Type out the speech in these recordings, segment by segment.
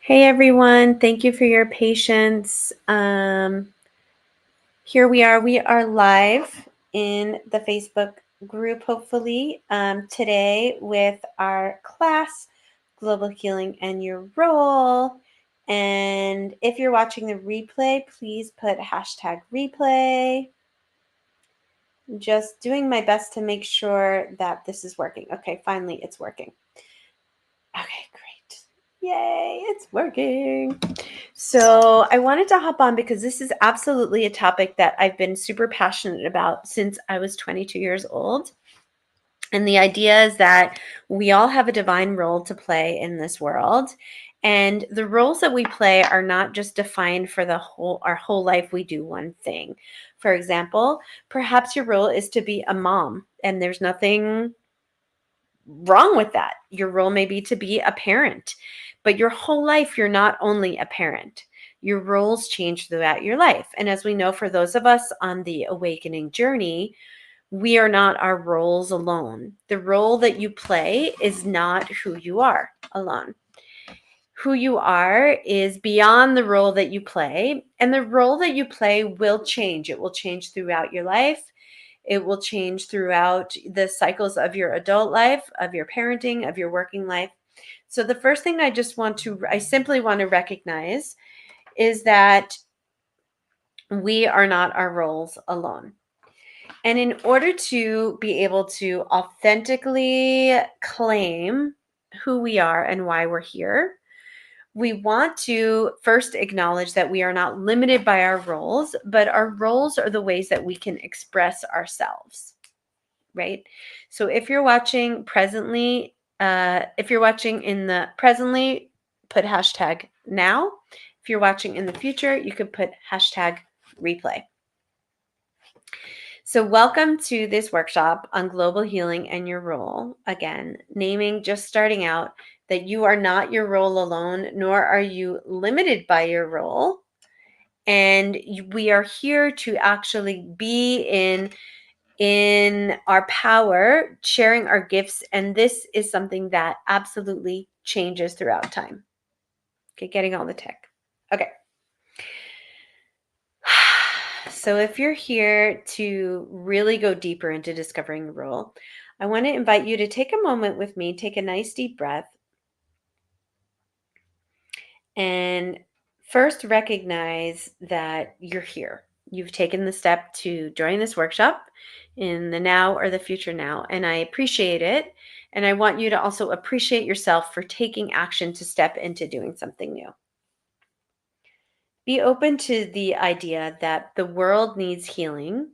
Hey everyone, thank you for your patience. Here we are live in the Facebook group, hopefully, today with our class, Global Healing and Your Role. And if you're watching the replay, please put hashtag replay. I'm just doing my best to make sure that this is working. Okay, finally it's working. Okay, great. Yay, it's working. So I wanted to hop on because this is absolutely a topic that I've been super passionate about since I was 22 years old. And the idea is that we all have a divine role to play in this world. And the roles that we play are not just defined for our whole life. We do one thing. For example, perhaps your role is to be a mom, and there's nothing wrong with that. Your role may be to be a parent, but your whole life, you're not only a parent. Your roles change throughout your life. And as we know, for those of us on the awakening journey, we are not our roles alone. The role that you play is not who you are alone. Who you are is beyond the role that you play, and the role that you play will change. It will change throughout your life. It will change throughout the cycles of your adult life, of your parenting, of your working life. So the first thing I simply want to recognize is that we are not our roles alone. And in order to be able to authentically claim who we are and why we're here, we want to first acknowledge that we are not limited by our roles, but our roles are the ways that we can express ourselves, right? So if you're watching presently, if you're watching in the presently, put hashtag now. If you're watching in the future, you could put hashtag replay. So welcome to this workshop on global healing and your role. Again, naming, just starting out, that you are not your role alone, nor are you limited by your role. And we are here to actually be in our power, sharing our gifts. And this is something that absolutely changes throughout time. Okay, getting all the tech. Okay. So if you're here to really go deeper into discovering the role, I want to invite you to take a moment with me, take a nice deep breath, and first recognize that you're here. You've taken the step to join this workshop in the now or the future now, and I appreciate it. And I want you to also appreciate yourself for taking action to step into doing something new. Be open to the idea that the world needs healing.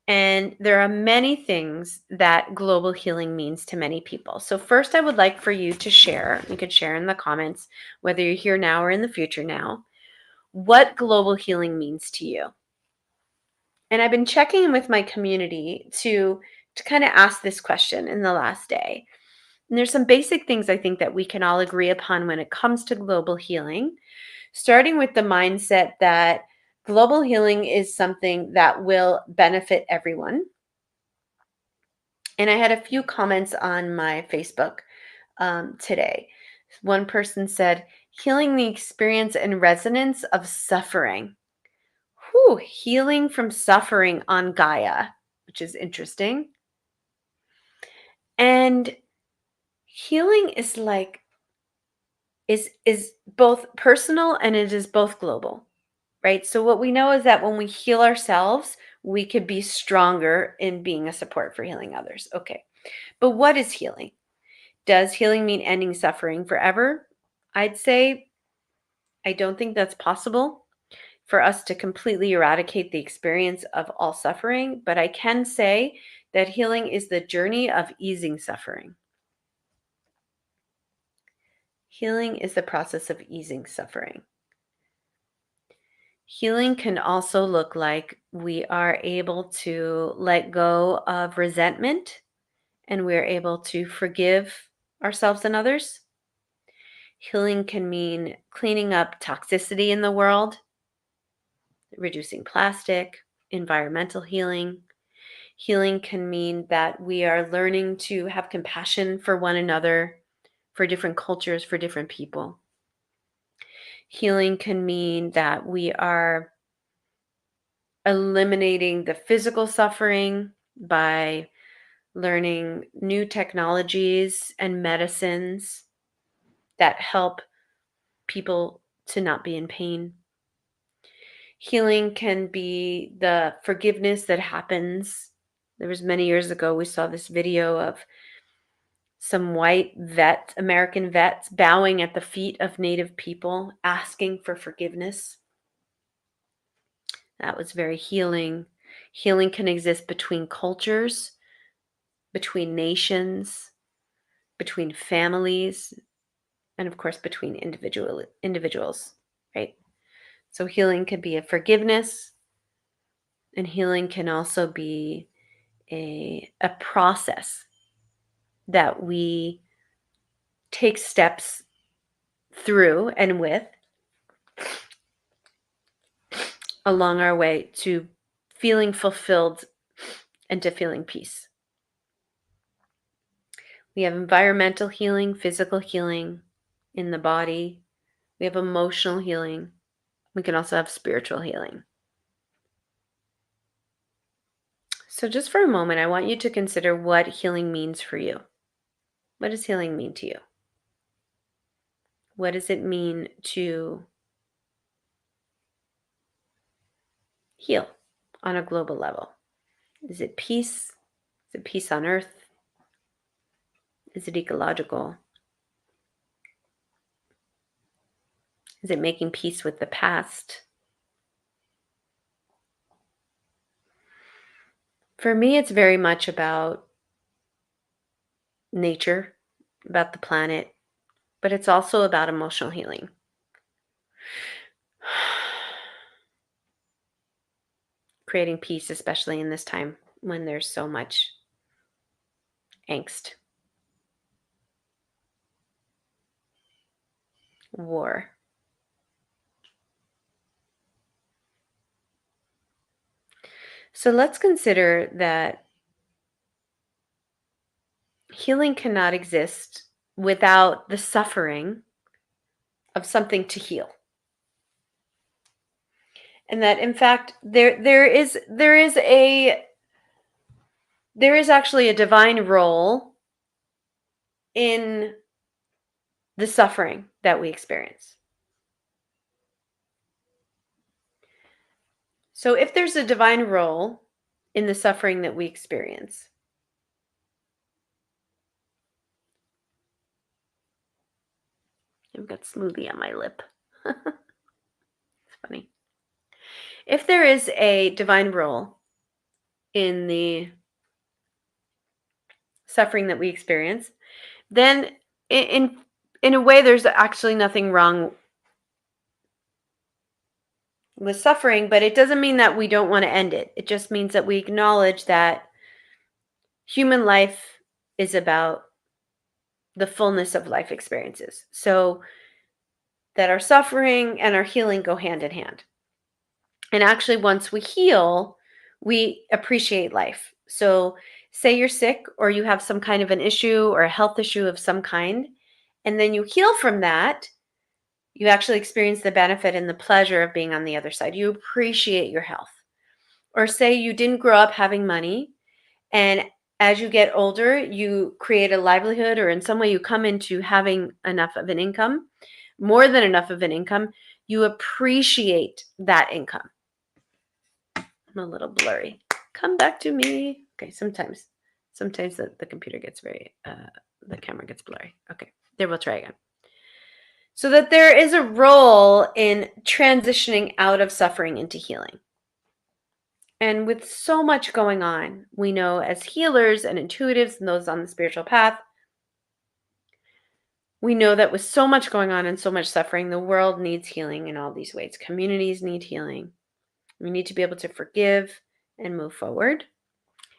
And there are many things that global healing means to many people. So first, I would like for you to share, you could share in the comments, whether you're here now or in the future now, what global healing means to you. And I've been checking in with my community to kind of ask this question in the last day. And there's some basic things I think that we can all agree upon when it comes to global healing, starting with the mindset that global healing is something that will benefit everyone. And I had a few comments on my Facebook today. One person said, healing the experience and resonance of suffering. Whew, healing from suffering on Gaia, which is interesting. And healing is is both personal and it is both global, right? So what we know is that when we heal ourselves, we could be stronger in being a support for healing others. Okay. But what is healing? Does healing mean ending suffering forever? I'd say I don't think that's possible for us to completely eradicate the experience of all suffering, but I can say that healing is the journey of easing suffering. Healing is the process of easing suffering. Healing can also look like we are able to let go of resentment and we're able to forgive ourselves and others. Healing can mean cleaning up toxicity in the world, reducing plastic, environmental healing. Healing can mean that we are learning to have compassion for one another, for different cultures, for different people. Healing can mean that we are eliminating the physical suffering by learning new technologies and medicines that help people to not be in pain. Healing can be the forgiveness that happens. There was many years ago, we saw this video of some white vets, American vets, bowing at the feet of Native people, asking for forgiveness. That was very healing. Healing can exist between cultures, between nations, between families, and of course, between individuals, right? So healing can be a forgiveness, and healing can also be a process that we take steps through and with along our way to feeling fulfilled and to feeling peace. We have environmental healing, physical healing in the body. We have emotional healing. We can also have spiritual healing. So just for a moment, I want you to consider what healing means for you. What does healing mean to you? What does it mean to heal on a global level? Is it peace? Is it peace on earth? Is it ecological? Is it making peace with the past? For me, it's very much about nature, about the planet, but it's also about emotional healing. Creating peace, especially in this time when there's so much angst, war. So let's consider that healing cannot exist without the suffering of something to heal. And that in fact there is actually a divine role in the suffering that we experience. So if there's a divine role in the suffering that we experience, I've got smoothie on my lip. It's funny. If there is a divine role in the suffering that we experience, then in a way there's actually nothing wrong with suffering, but it doesn't mean that we don't want to end it. It just means that we acknowledge that human life is about the fullness of life experiences. So that our suffering and our healing go hand in hand. And actually, once we heal, we appreciate life. So say you're sick or you have some kind of an issue or a health issue of some kind, and then you heal from that, you actually experience the benefit and the pleasure of being on the other side. You appreciate your health. Or say you didn't grow up having money, and as you get older, you create a livelihood, or in some way you come into having enough of an income, more than enough of an income, you appreciate that income. I'm a little blurry. Come back to me. Okay, sometimes the computer gets the camera gets blurry. Okay, there, we'll try again. So that there is a role in transitioning out of suffering into healing. And with so much going on, we know as healers and intuitives and those on the spiritual path, we know that with so much going on and so much suffering, the world needs healing in all these ways. Communities need healing. We need to be able to forgive and move forward.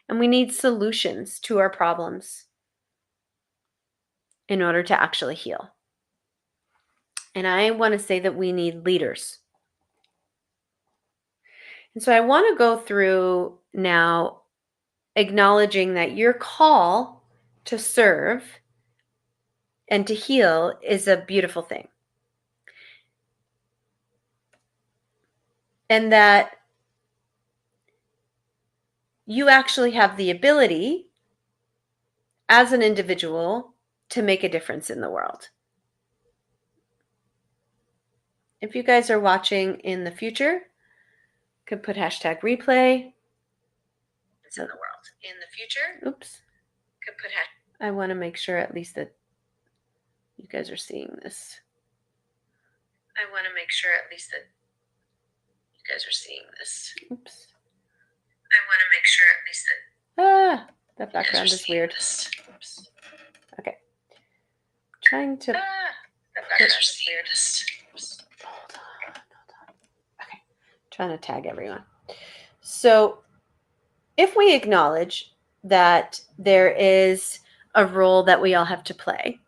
And we need solutions to our problems in order to actually heal. And I want to say that we need leaders. And so I want to go through now acknowledging that your call to serve and to heal is a beautiful thing. and that you actually have the ability as an individual to make a difference in the world. If you guys are watching in the future, could put hashtag replay. It's in the world. In the future, oops. Could put I want to make sure at least that you guys are seeing this. I want to make sure at least that you guys are seeing this. Oops. I want to make sure at least that that background is weird. Oops. Okay. Trying to that background is weird. Hold on. Okay. Trying to tag everyone. So if we acknowledge that there is a role that we all have to play,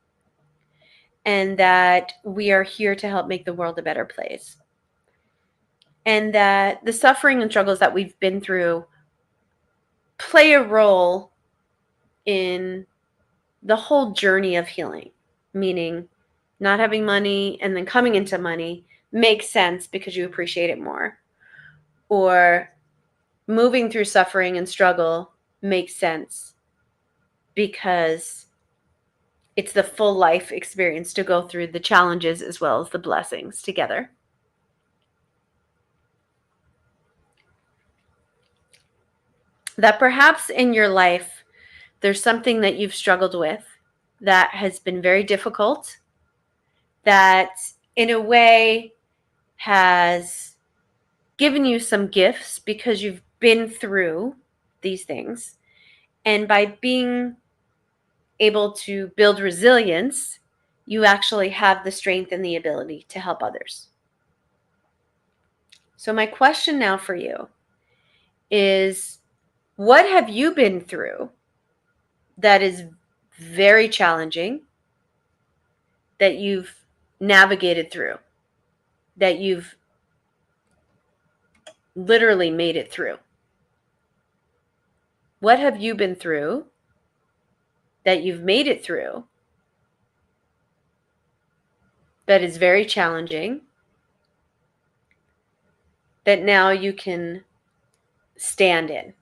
and that we are here to help make the world a better place, and that the suffering and struggles that we've been through play a role in the whole journey of healing, meaning not having money and then coming into money makes sense because you appreciate it more, or moving through suffering and struggle makes sense because it's the full life experience to go through the challenges as well as the blessings together. That perhaps in your life, there's something that you've struggled with that has been very difficult, that in a way has given you some gifts because you've been through these things. And by being able to build resilience, you actually have the strength and the ability to help others. So my question now for you is, what have you been through that is very challenging, that you've navigated through, that you've literally made it through? What have you been through that you've made it through that is very challenging, that now you can stand in?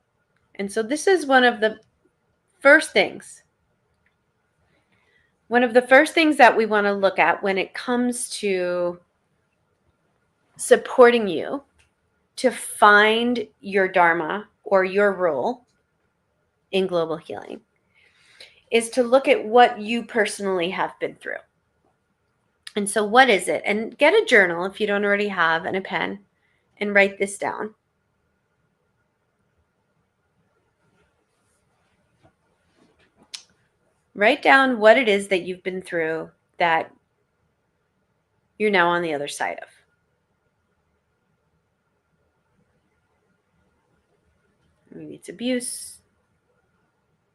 And so this is one of the first things that we want to look at when it comes to supporting you to find your dharma or your role in global healing, is to look at what you personally have been through. And so what is it? And get a journal if you don't already have, and a pen, and write this down. Write down what it is that you've been through that you're now on the other side of. Maybe it's abuse.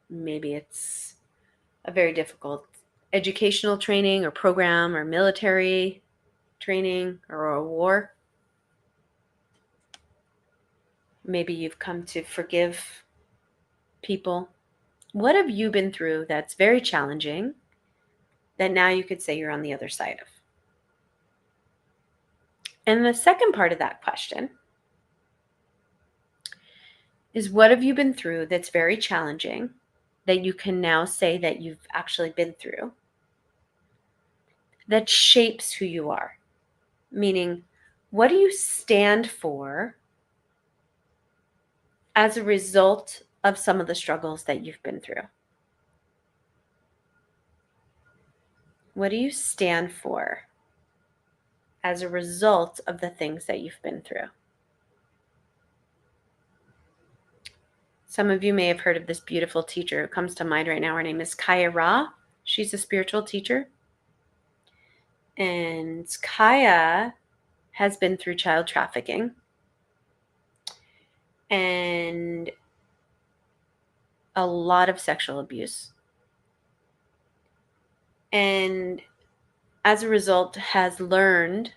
Maybe it's a very difficult educational training or program or military training or a war. Maybe you've come to forgive people. What have you been through that's very challenging that now you could say you're on the other side of? And the second part of that question is, what have you been through that's very challenging that you can now say that you've actually been through that shapes who you are? Meaning, what do you stand for as a result of some of the struggles that you've been through? What do you stand for as a result of the things that you've been through? Some of you may have heard of this beautiful teacher who comes to mind right now. Her name is 𝗂𝗄𝗃. She's a spiritual teacher. And Kaya has been through child trafficking and a lot of sexual abuse. And as a result, has learned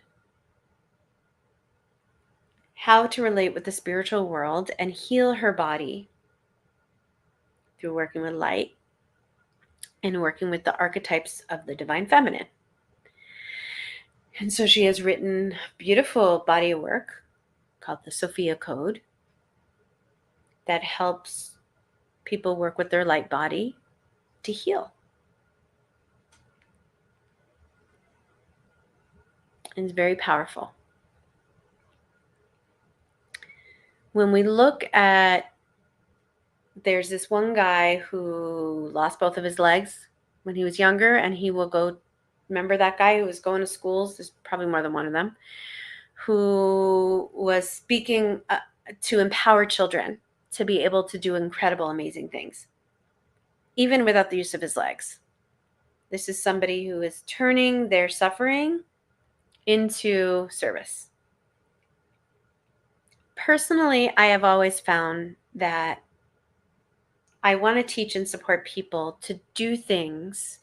how to relate with the spiritual world and heal her body through working with light and working with the archetypes of the divine feminine. And so she has written a beautiful body of work called the Sophia Code that helps people work with their light body to heal. And it's very powerful. When we look at, there's this one guy who lost both of his legs when he was younger, and he will go, remember that guy who was going to schools? There's probably more than one of them, who was speaking to empower children to be able to do incredible, amazing things, even without the use of his legs. This is somebody who is turning their suffering into service. Personally, I have always found that I want to teach and support people to do things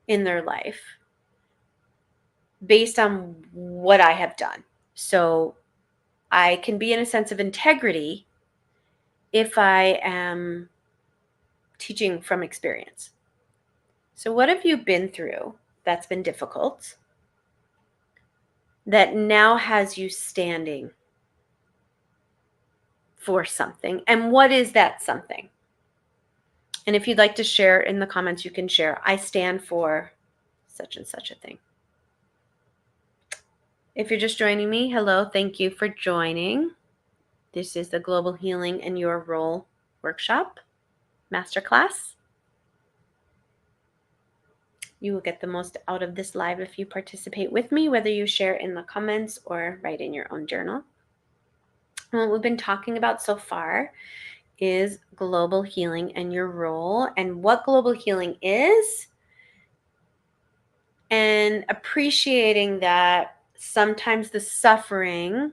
in their life based on what I have done. So I can be in a sense of integrity if I am teaching from experience. So what have you been through that's been difficult that now has you standing for something? And what is that something? And if you'd like to share in the comments, you can share, I stand for such and such a thing. If you're just joining me, hello, thank you for joining. This is the Global Healing and Your Role Workshop, Masterclass. You will get the most out of this live if you participate with me, whether you share in the comments or write in your own journal. And what we've been talking about so far is global healing and your role, and what global healing is, and appreciating that sometimes the suffering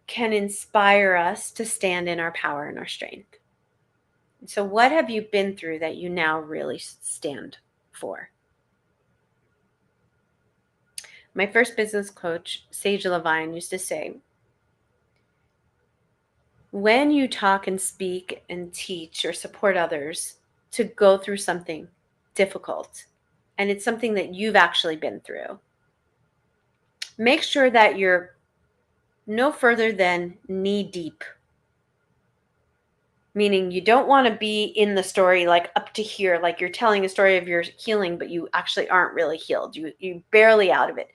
can inspire us to stand in our power and our strength. So what have you been through that you now really stand for? My first business coach, Sage Levine, used to say, when you talk and speak and teach or support others to go through something difficult, and it's something that you've actually been through, make sure that you're no further than knee deep. Meaning you don't want to be in the story like up to here, like you're telling a story of your healing, but you actually aren't really healed. You're barely out of it.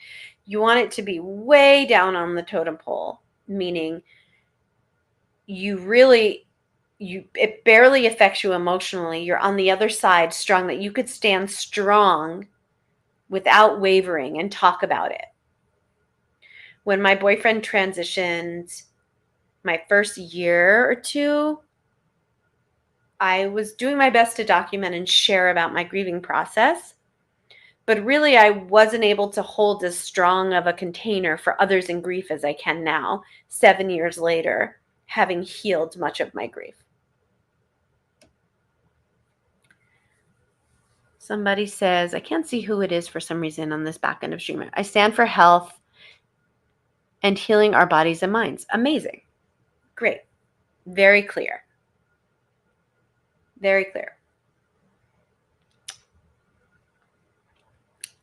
You want it to be way down on the totem pole, meaning it barely affects you emotionally. You're on the other side strong, that you could stand strong without wavering and talk about it. When my boyfriend transitioned my first year or two, I was doing my best to document and share about my grieving process, but really I wasn't able to hold as strong of a container for others in grief as I can now, 7 years later, having healed much of my grief. Somebody says, I can't see who it is for some reason on this back end of stream. I stand for health and healing our bodies and minds. Amazing. Great. Very clear. Very clear.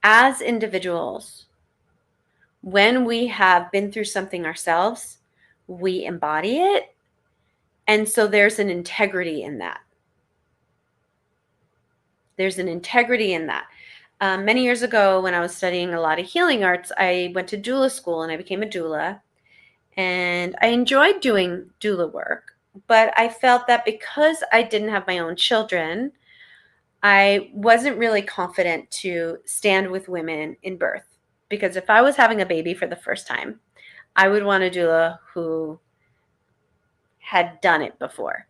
As individuals, when we have been through something ourselves, we embody it. And so there's an integrity in that. There's an integrity in that. Many years ago, when I was studying a lot of healing arts, I went to doula school and I became a doula. And I enjoyed doing doula work, but I felt that because I didn't have my own children, I wasn't really confident to stand with women in birth. Because if I was having a baby for the first time, I would want a doula who had done it before.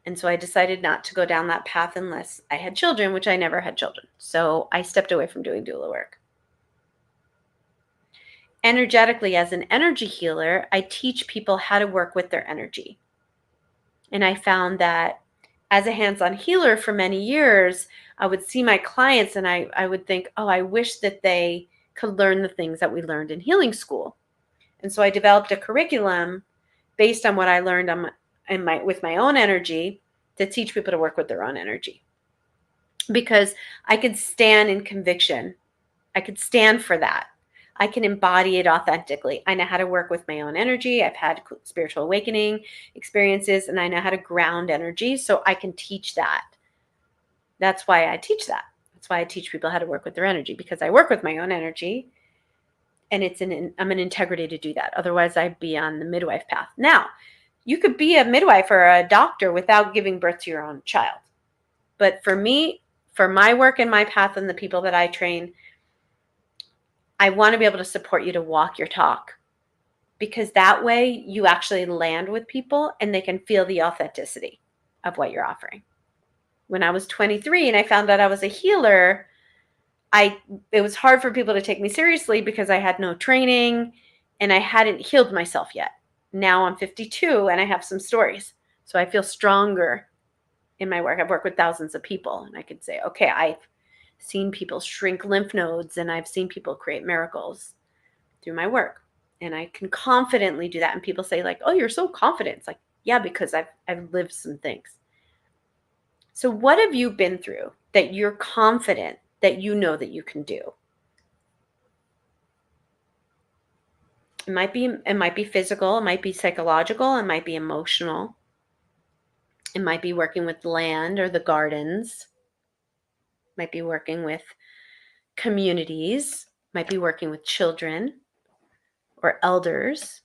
And so I decided not to go down that path unless I had children, which I never had children. So I stepped away from doing doula work. Energetically, as an energy healer, I teach people how to work with their energy. And I found that as a hands-on healer for many years, I would see my clients and I would think, oh, I wish that they could learn the things that we learned in healing school. And so I developed a curriculum based on what I learned with my own energy to teach people to work with their own energy. Because I could stand in conviction. I could stand for that. I can embody it authentically. I know how to work with my own energy. I've had spiritual awakening experiences, and I know how to ground energy, so I can teach that. That's why I teach that. That's why I teach people how to work with their energy, because I work with my own energy, and I'm an integrity to do that. Otherwise, I'd be on the midwife path. Now, you could be a midwife or a doctor without giving birth to your own child. But for me, for my work and my path and the people that I train, I want to be able to support you to walk your talk, because that way you actually land with people and they can feel the authenticity of what you're offering. When I was 23 and I found out I was a healer, it was hard for people to take me seriously because I had no training and I hadn't healed myself yet. Now I'm 52 and I have some stories. So I feel stronger in my work. I've worked with thousands of people, and I could say, okay, I've seen people shrink lymph nodes, and I've seen people create miracles through my work. And I can confidently do that. And people say, like, oh, you're so confident. It's like, yeah, because I've lived some things. So what have you been through that you're confident that you know that you can do? It might be physical, it might be psychological, it might be emotional. It might be working with land or the gardens. It might be working with communities, might be working with children or elders.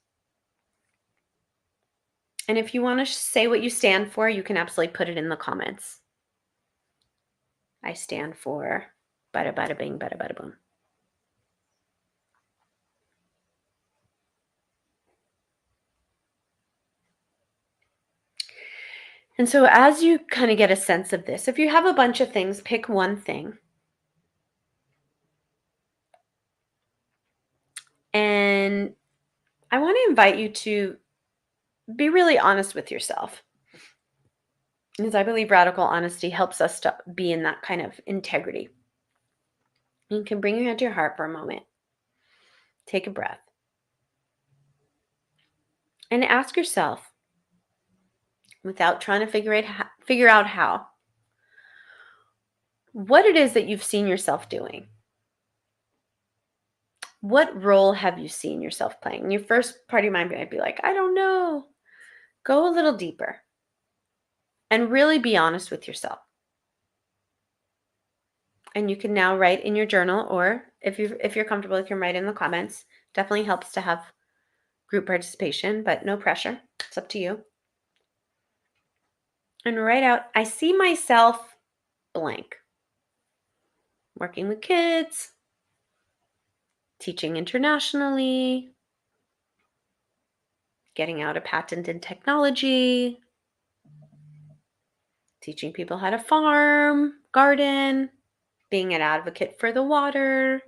And if you want to say what you stand for, you can absolutely put it in the comments. I stand for 𝗵𝗃𝗵𝗃𝗵𝗃𝗵𝗃. And so as you kind of get a sense of this, if you have a bunch of things, pick one thing. And I want to invite you to be really honest with yourself, because I believe radical honesty helps us to be in that kind of integrity. You can bring your hand to your heart for a moment. Take a breath. And ask yourself, without trying to figure out how, what it is that you've seen yourself doing. What role have you seen yourself playing? And your first part of your mind might be like, I don't know. Go a little deeper and really be honest with yourself. And you can now write in your journal, or if you're comfortable, you can write in the comments. Definitely helps to have group participation, but no pressure. It's up to you. And write out, I see myself blank. Working with kids, teaching internationally, getting out a patent in technology, teaching people how to farm, garden, being an advocate for the water.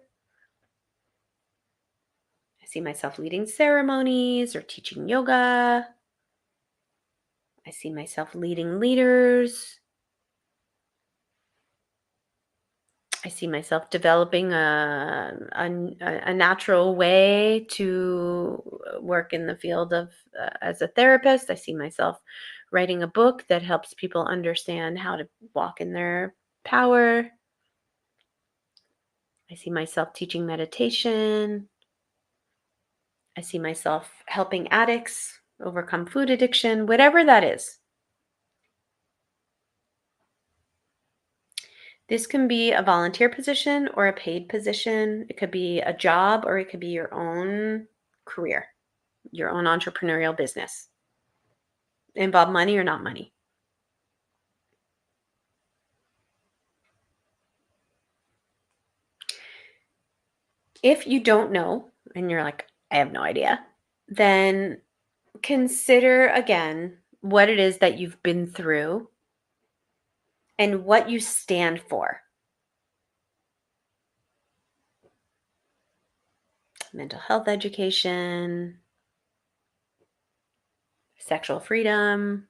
I see myself leading ceremonies or teaching yoga. I see myself leading leaders. I see myself developing a natural way to work in the field of as a therapist. I see myself writing a book that helps people understand how to walk in their power. I see myself teaching meditation. I see myself helping addicts overcome food addiction, whatever that is. This can be a volunteer position or a paid position. It could be a job, or it could be your own career, your own entrepreneurial business. Involve money or not money. If you don't know and you're like, I have no idea, then consider again what it is that you've been through and what you stand for. Mental health education, sexual freedom,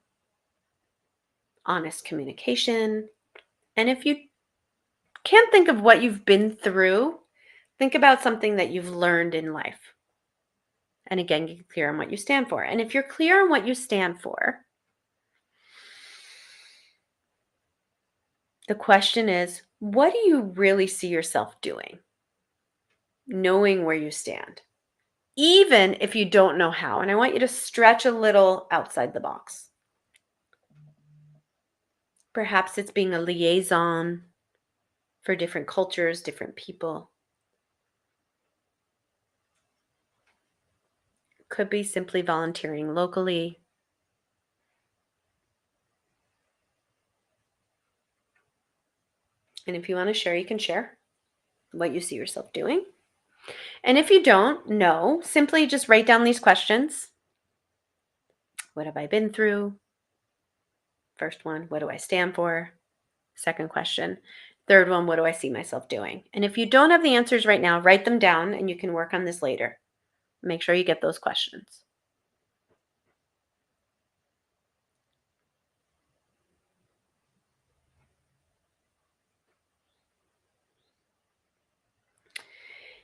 honest communication. And if you can't think of what you've been through, think about something that you've learned in life. And again, get clear on what you stand for. And if you're clear on what you stand for, the question is, what do you really see yourself doing? knowing where you stand, even if you don't know how. And I want you to stretch a little outside the box. Perhaps it's being a liaison for different cultures, different people. Could be simply volunteering locally. And if you want to share, you can share what you see yourself doing. And if you don't know, simply just write down these questions. What have I been through? First one, what do I stand for? Second question. Third one, what do I see myself doing? And if you don't have the answers right now, write them down and you can work on this later. Make sure you get those questions.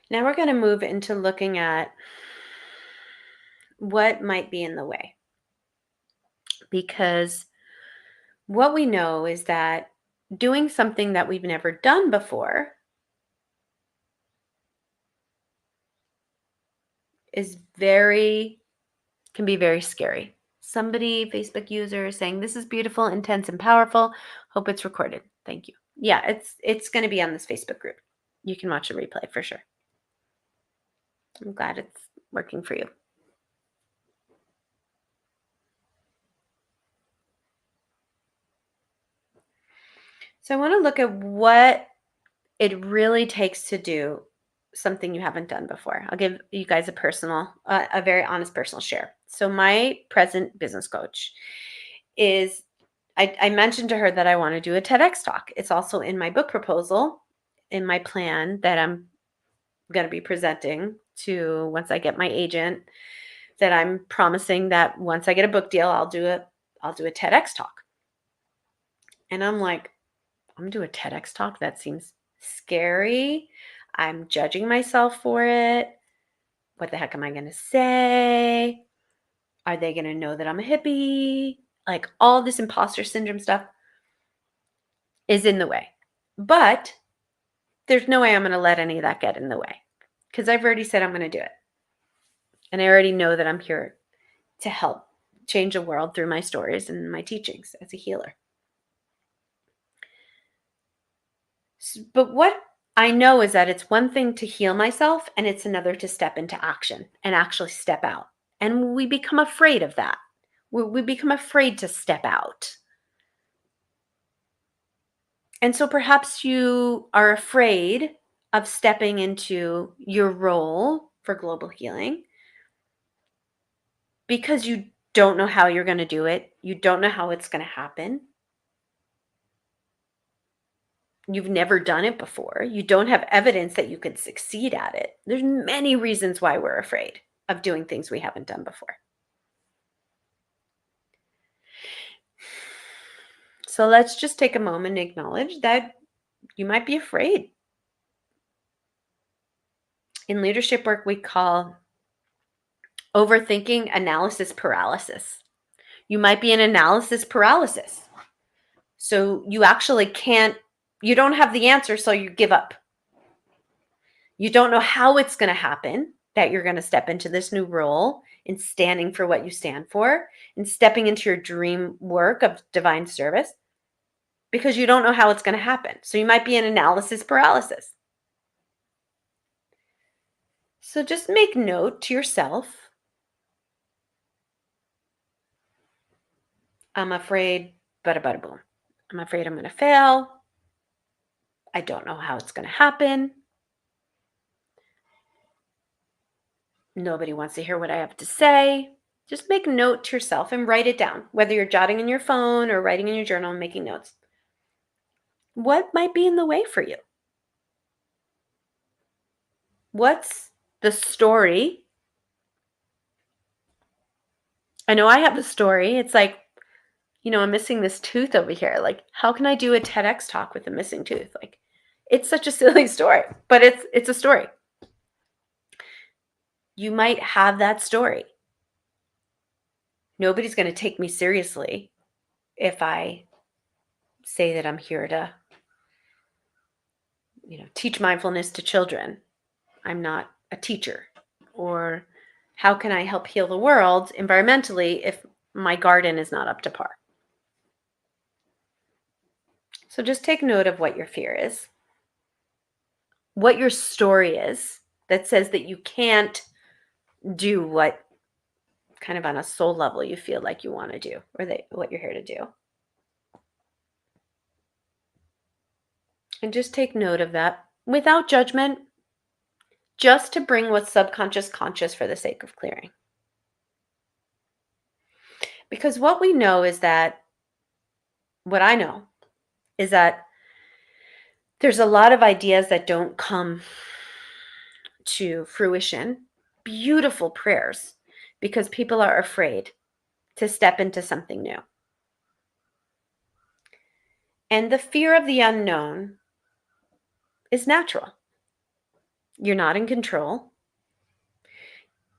Now we're going to move into looking at what might be in the way. Because what we know is that doing something that we've never done before can be very scary. Somebody, Facebook user, saying, this is beautiful, intense, and powerful. Hope it's recorded. Thank you. Yeah, it's going to be on this Facebook group. You can watch the replay for sure. I'm glad it's working for you. So I want to look at what it really takes to do something you haven't done before. I'll give you guys a very honest personal share. So my present business coach I mentioned to her that I want to do a TEDx talk. It's also in my book proposal, in my plan that I'm going to be presenting to once I get my agent, that I'm promising that once I get a book deal, I'll do a TEDx talk. And I'm like, I'm going to do a TEDx talk? That seems scary. I'm judging myself for it. What the heck am I going to say? Are they going to know that I'm a hippie? Like, all this imposter syndrome stuff is in the way. But there's no way I'm going to let any of that get in the way, because I've already said I'm going to do it. And I already know that I'm here to help change the world through my stories and my teachings as a healer. But what I know is that it's one thing to heal myself, and it's another to step into action and actually step out. And we become afraid of that. We become afraid to step out. And so perhaps you are afraid of stepping into your role for global healing because you don't know how you're going to do it. You don't know how it's going to happen. You've never done it before. You don't have evidence that you could succeed at it. There's many reasons why we're afraid of doing things we haven't done before. So let's just take a moment and acknowledge that you might be afraid. In leadership work, we call overthinking analysis paralysis. You might be in analysis paralysis. So you actually you don't have the answer, so you give up. You don't know how it's going to happen, that you're going to step into this new role in standing for what you stand for and stepping into your dream work of divine service, because you don't know how it's going to happen. So you might be in analysis paralysis. So just make note to yourself, I'm afraid, 𝗵𝗃𝗶𝗀. I'm afraid I'm going to fail. I don't know how it's going to happen. Nobody wants to hear what I have to say. Just make note to yourself and write it down, whether you're jotting in your phone or writing in your journal and making notes. What might be in the way for you? What's the story? I know I have the story. It's like, I'm missing this tooth over here. Like, how can I do a TEDx talk with a missing tooth? Like, it's such a silly story, but it's a story. You might have that story. Nobody's going to take me seriously if I say that I'm here to, teach mindfulness to children. I'm not a teacher? Or how can I help heal the world environmentally if my garden is not up to par? So just take note of what your fear is, what your story is that says that you can't do what kind of on a soul level you feel like you want to do, or that what you're here to do. And just take note of that without judgment, just to bring what's subconscious conscious for the sake of clearing. Because what we know is that, what I know is that there's a lot of ideas that don't come to fruition, beautiful prayers, because people are afraid to step into something new. And the fear of the unknown is natural. You're not in control.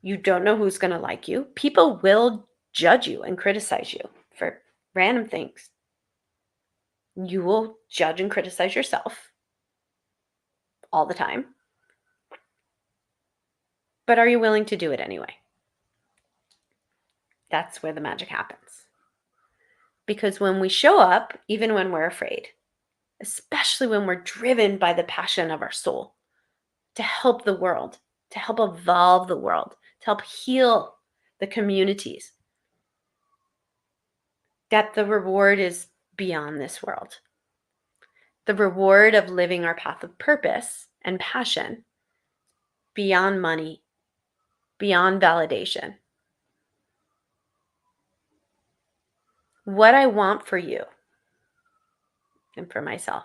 You don't know who's going to like you. People will judge you and criticize you for random things. You will judge and criticize yourself all the time. But are you willing to do it anyway? That's where the magic happens. Because when we show up, even when we're afraid, especially when we're driven by the passion of our soul to help the world, to help evolve the world, to help heal the communities, that the reward is beyond this world. The reward of living our path of purpose and passion, beyond money, beyond validation. What I want for you and for myself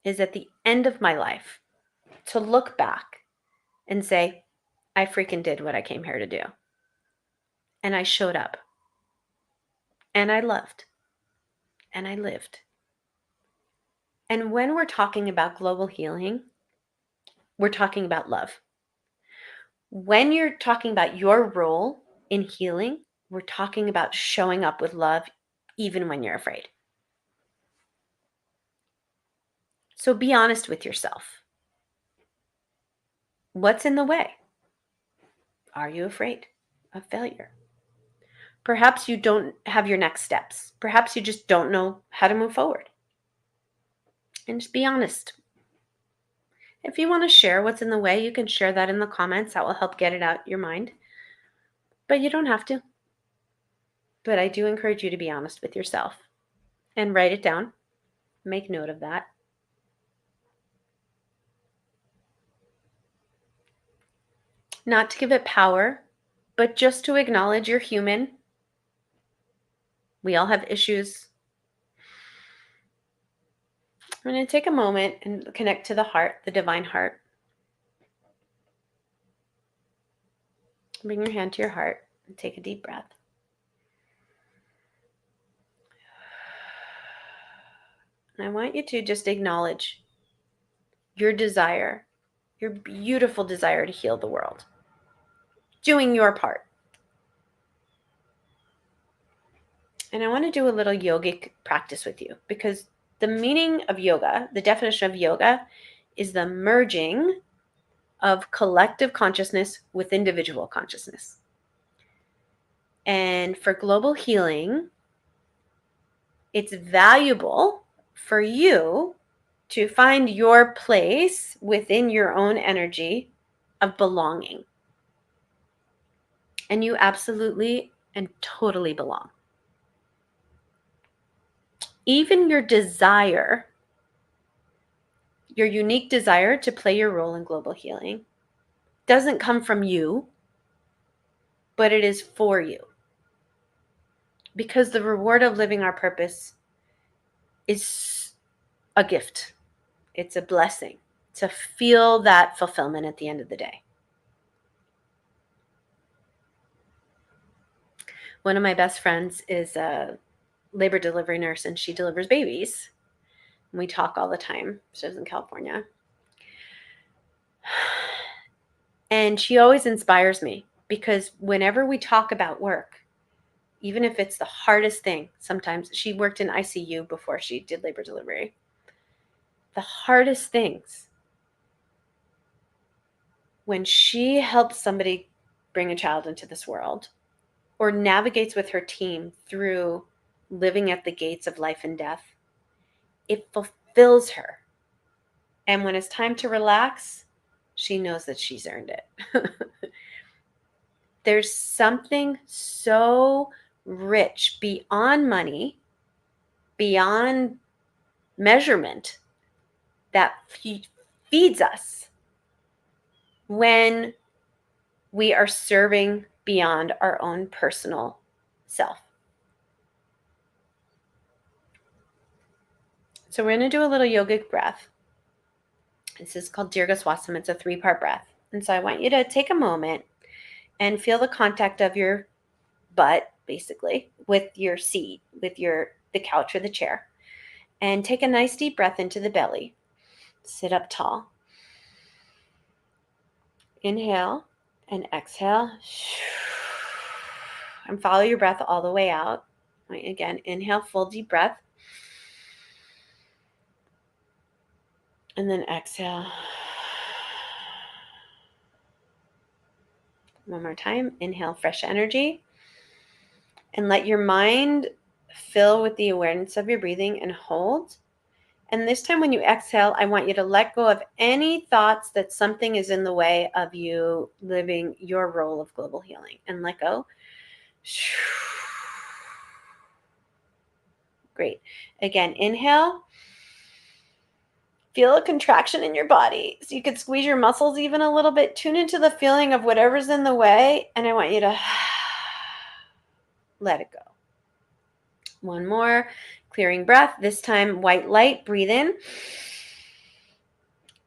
is at the end of my life to look back and say, I freaking did what I came here to do. And I showed up. And I loved. And I lived. And when we're talking about global healing, we're talking about love. When you're talking about your role in healing, we're talking about showing up with love even when you're afraid. So be honest with yourself. What's in the way? Are you afraid of failure? Perhaps you don't have your next steps. Perhaps you just don't know how to move forward. And just be honest. If you want to share what's in the way, you can share that in the comments. That will help get it out your mind. But you don't have to. But I do encourage you to be honest with yourself and write it down. Make note of that. Not to give it power, but just to acknowledge you're human. We all have issues. I'm going to take a moment and connect to the heart, the divine heart. Bring your hand to your heart and take a deep breath. And I want you to just acknowledge your desire, your beautiful desire to heal the world. Doing your part. And I want to do a little yogic practice with you, because the meaning of yoga, the definition of yoga, is the merging of collective consciousness with individual consciousness. And for global healing, it's valuable for you to find your place within your own energy of belonging. And you absolutely and totally belong. Even your desire, your unique desire to play your role in global healing, doesn't come from you, but it is for you. Because the reward of living our purpose is a gift. It's a blessing to feel that fulfillment at the end of the day. One of my best friends is a labor delivery nurse, and she delivers babies. And we talk all the time. She lives in California. And she always inspires me, because whenever we talk about work, even if it's the hardest thing, sometimes she worked in ICU before she did labor delivery. The hardest things when she helps somebody bring a child into this world or navigates with her team through living at the gates of life and death, it fulfills her. And when it's time to relax, she knows that she's earned it. There's something so rich beyond money, beyond measurement, that feeds us when we are serving beyond our own personal self. So we're going to do a little yogic breath. This is called 𝘵𝗶𝘃𝗲𝗃. It's a 3-part breath. And so I want you to take a moment and feel the contact of your butt, basically, with your seat, with the couch or the chair. And take a nice deep breath into the belly. Sit up tall. Inhale and exhale. And follow your breath all the way out. Again, inhale, full deep breath. And then exhale. One more time. Inhale, fresh energy. And let your mind fill with the awareness of your breathing and hold. And this time when you exhale, I want you to let go of any thoughts that something is in the way of you living your role of global healing. And let go. Great. Again, inhale. Feel a contraction in your body. So you could squeeze your muscles even a little bit. Tune into the feeling of whatever's in the way. And I want you to let it go. One more. Clearing breath. This time, white light. Breathe in.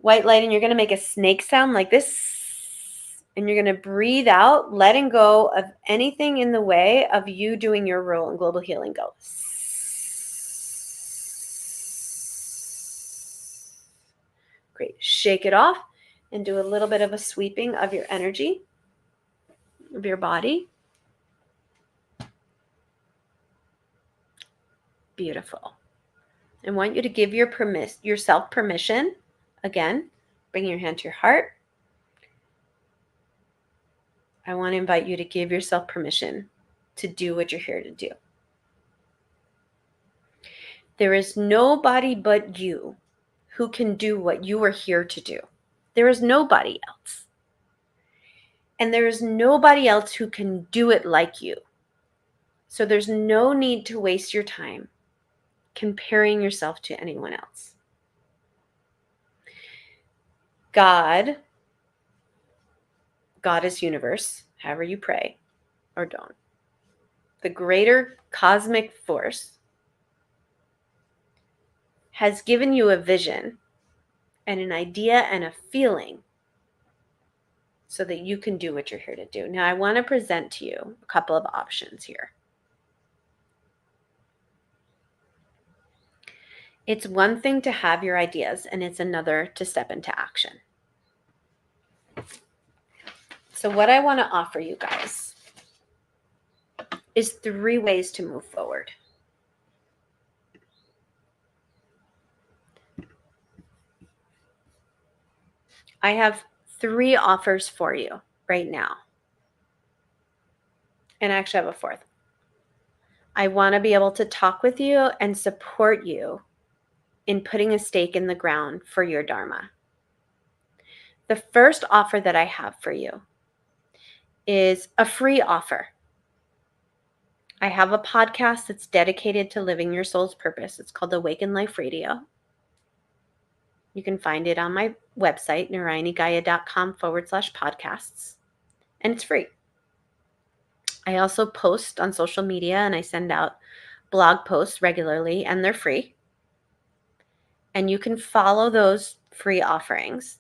White light, and you're going to make a snake sound like this. And you're going to breathe out, letting go of anything in the way of you doing your role in global healing. Go. Great. Shake it off and do a little bit of a sweeping of your energy, of your body. Beautiful. I want you to give yourself permission. Again, bring your hand to your heart. I want to invite you to give yourself permission to do what you're here to do. There is nobody but you who can do what you are here to do. There is nobody else. And there is nobody else who can do it like you. So there's no need to waste your time comparing yourself to anyone else. God is universe, however you pray or don't. The greater cosmic force has given you a vision and an idea and a feeling so that you can do what you're here to do. Now, I want to present to you a couple of options here. It's one thing to have your ideas, and it's another to step into action. So what I want to offer you guys is 3 ways to move forward. I have 3 offers for you right now. And I actually have a 4th. I want to be able to talk with you and support you in putting a stake in the ground for your Dharma. The first offer that I have for you is a free offer. I have a podcast that's dedicated to living your soul's purpose. It's called Awaken Life Radio. You can find it on my website, 𝗵𝗃𝗲𝗃.com/podcasts, and it's free. I also post on social media and I send out blog posts regularly, and they're free. And you can follow those free offerings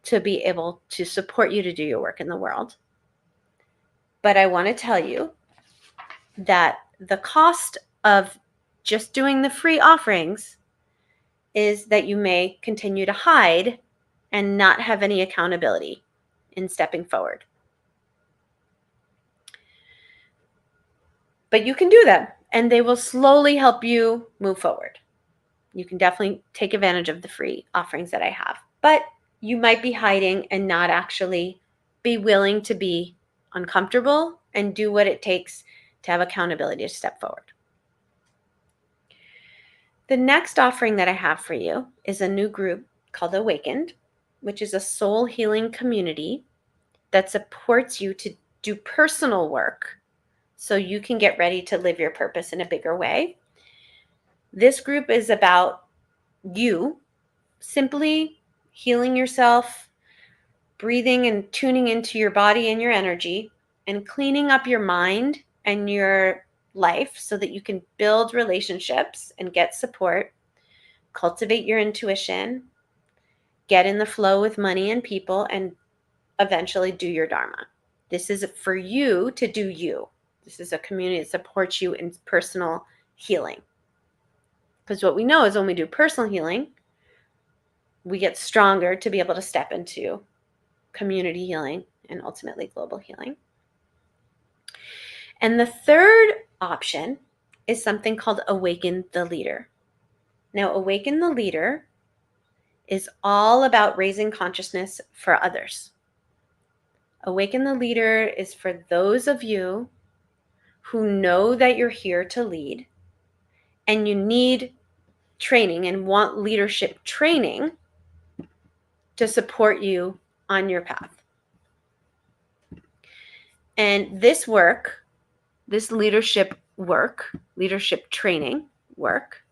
to be able to support you to do your work in the world. But I want to tell you that the cost of just doing the free offerings is that you may continue to hide and not have any accountability in stepping forward. But you can do them, and they will slowly help you move forward. You can definitely take advantage of the free offerings that I have. But you might be hiding and not actually be willing to be uncomfortable and do what it takes to have accountability to step forward. The next offering that I have for you is a new group called Awakened, which is a soul healing community that supports you to do personal work so you can get ready to live your purpose in a bigger way. This group is about you simply healing yourself, breathing and tuning into your body and your energy, and cleaning up your mind and your life so that you can build relationships and get support, cultivate your intuition, get in the flow with money and people, and eventually do your Dharma. This is for you to do you. This is a community that supports you in personal healing. Because what we know is when we do personal healing, we get stronger to be able to step into community healing and ultimately global healing. And the third option is something called Awaken the Leader. Now, Awaken the Leader is all about raising consciousness for others. Awaken the Leader is for those of you who know that you're here to lead and you need training and want leadership training to support you on your path. And this work, this leadership training work,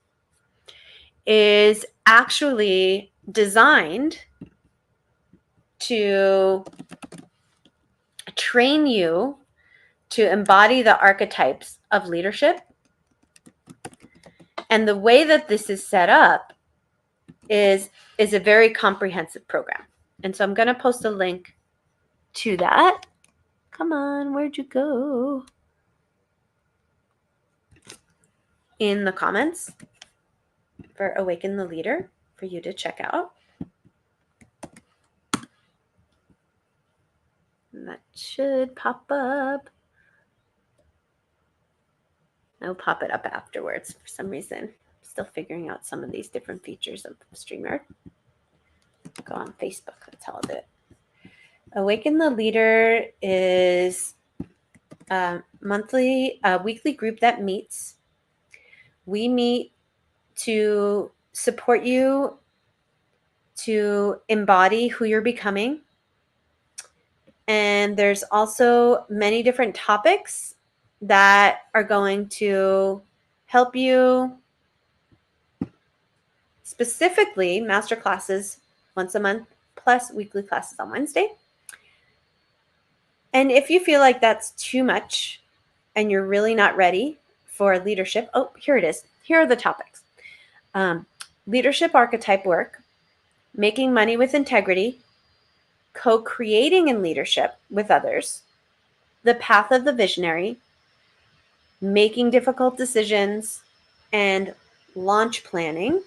is actually designed to train you to embody the archetypes of leadership. And the way that this is set up is a very comprehensive program. And so I'm going to post a link to that. Come on, where'd you go? In the comments for Awaken the Leader for you to check out. And that should pop up. I'll pop it up afterwards for some reason. Still figuring out some of these different features of StreamYard. Go on Facebook, that's how I'll do it. Awaken the Leader is a weekly group that meets. We meet to support you to embody who you're becoming. And there's also many different topics that are going to help you. Specifically, master classes once a month plus weekly classes on Wednesday. And if you feel like that's too much and you're really not ready for leadership, oh, here it is. Here are the topics. Leadership archetype work, making money with integrity, co-creating in leadership with others, the path of the visionary, making difficult decisions, and launch planning.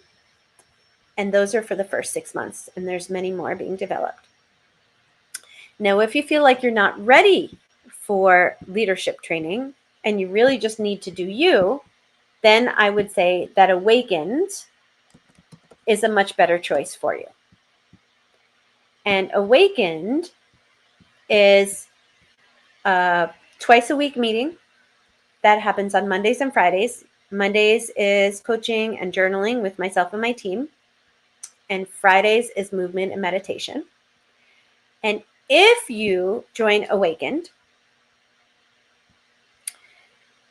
And those are for the first 6 months, and there's many more being developed. Now, if you feel like you're not ready for leadership training and you really just need to do you, then I would say that Awakened is a much better choice for you. And Awakened is a twice a week meeting that happens on Mondays and Fridays. Mondays is coaching and journaling with myself and my team. And Fridays is movement and meditation. And if you join Awakened,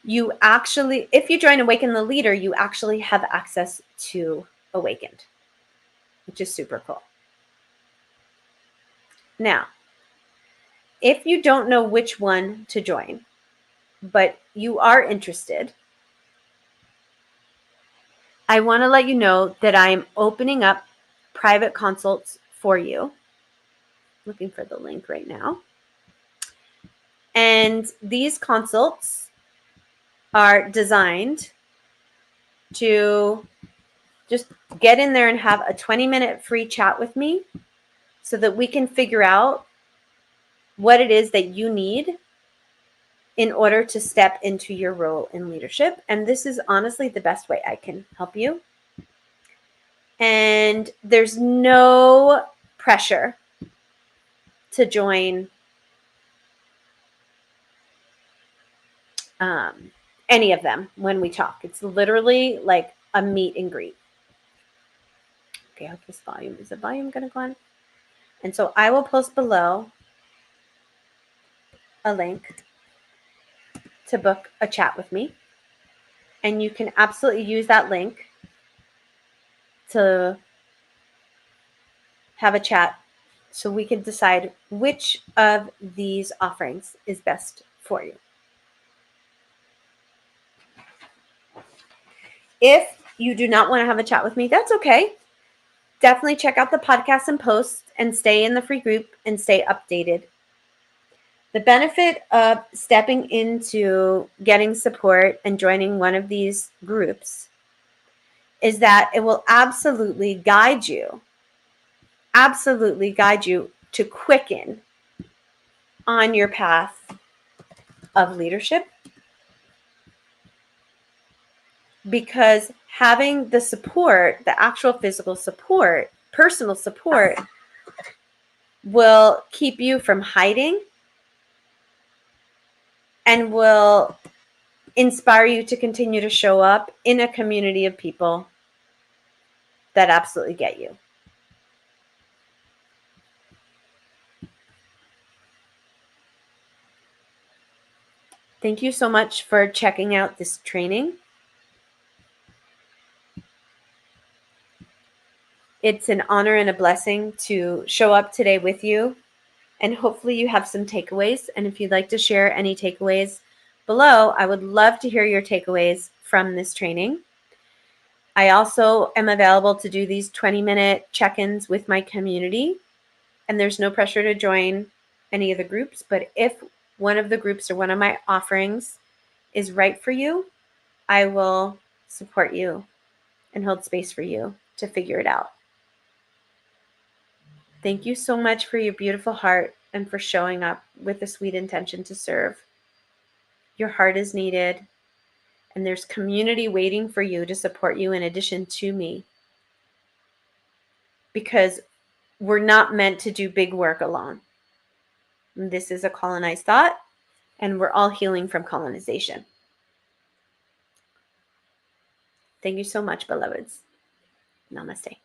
if you join Awaken the Leader, you actually have access to Awakened, which is super cool. Now, if you don't know which one to join, but you are interested, I want to let you know that I am opening up private consults for you. Looking for the link right now. And these consults are designed to just get in there and have a 20-minute free chat with me so that we can figure out what it is that you need in order to step into your role in leadership. And this is honestly the best way I can help you. And there's no pressure to join any of them when we talk. It's literally like a meet and greet. Okay, I hope this volume, is the volume going to go on? And so I will post below a link to book a chat with me. And you can absolutely use that link to have a chat so we can decide which of these offerings is best for you. If you do not want to have a chat with me, that's okay. Definitely check out the podcast and posts and stay in the free group and stay updated. The benefit of stepping into getting support and joining one of these groups is that it will absolutely guide you to quicken on your path of leadership, because having the support, the actual physical support, personal support, will keep you from hiding and will inspire you to continue to show up in a community of people that absolutely get you. Thank you so much for checking out this training. It's an honor and a blessing to show up today with you, and hopefully you have some takeaways. And if you'd like to share any takeaways below, I would love to hear your takeaways from this training. I also am available to do these 20-minute check-ins with my community, and there's no pressure to join any of the groups, but if one of the groups or one of my offerings is right for you, I will support you and hold space for you to figure it out. Thank you so much for your beautiful heart and for showing up with a sweet intention to serve. Your heart is needed, and there's community waiting for you to support you in addition to me, because we're not meant to do big work alone. This is a colonized thought, and we're all healing from colonization. Thank you so much, beloveds. Namaste.